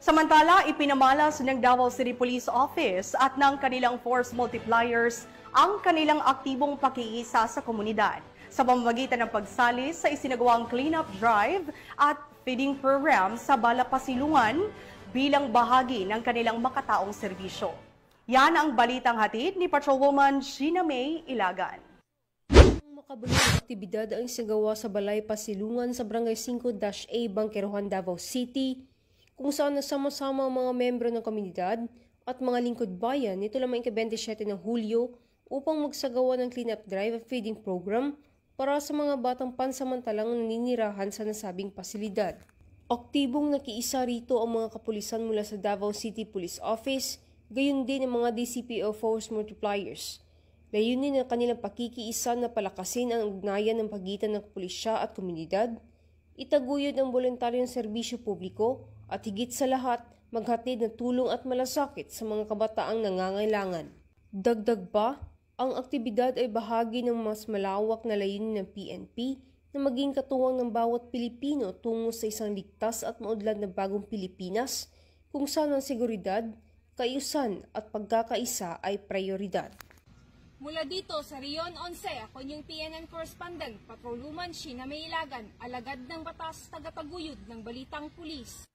Samantala, ipinamalas ng Davao City Police Office at ng kanilang force multipliers ang kanilang aktibong pakiisa sa komunidad sa pamamagitan ng pagsali sa isinagawang cleanup drive at feeding program sa Balapasilungan bilang bahagi ng kanilang makataong serbisyo. Yan ang balitang hatid ni Patrolwoman Sheena May Ilagan. Makabuluhang aktibidad ang isinagawa sa Balay Pasilungan sa Barangay 5-A, Bangkerohan, Davao City, kung saan nasama-sama ang mga membro ng komunidad at mga lingkod bayan nito lamang ika-27 ng Hulyo upang magsagawa ng cleanup drive at feeding program para sa mga batang pansamantalang naninirahan sa nasabing pasilidad. Aktibong nakiisa rito ang mga kapulisan mula sa Davao City Police Office, gayon din ang mga DCPO Force Multipliers. Layunin ng kanilang pakikiisa na palakasin ang ugnayan ng pagitan ng pulisya at komunidad, itaguyod ang voluntaryong serbisyo publiko at higit sa lahat, maghatid ng tulong at malasakit sa mga kabataang nangangailangan. Dagdag pa, ang aktibidad ay bahagi ng mas malawak na layunin ng PNP na maging katuwang ng bawat Pilipino tungo sa isang ligtas at maunlad na bagong Pilipinas kung saan ang seguridad, kaayusan at pagkakaisa ay prioridad. Mula dito sa Rion 11, ako yung PNN Correspondent, Patrolwoman Sheena May Ilagan, alagad ng batas tagataguyod ng Balitang Pulis.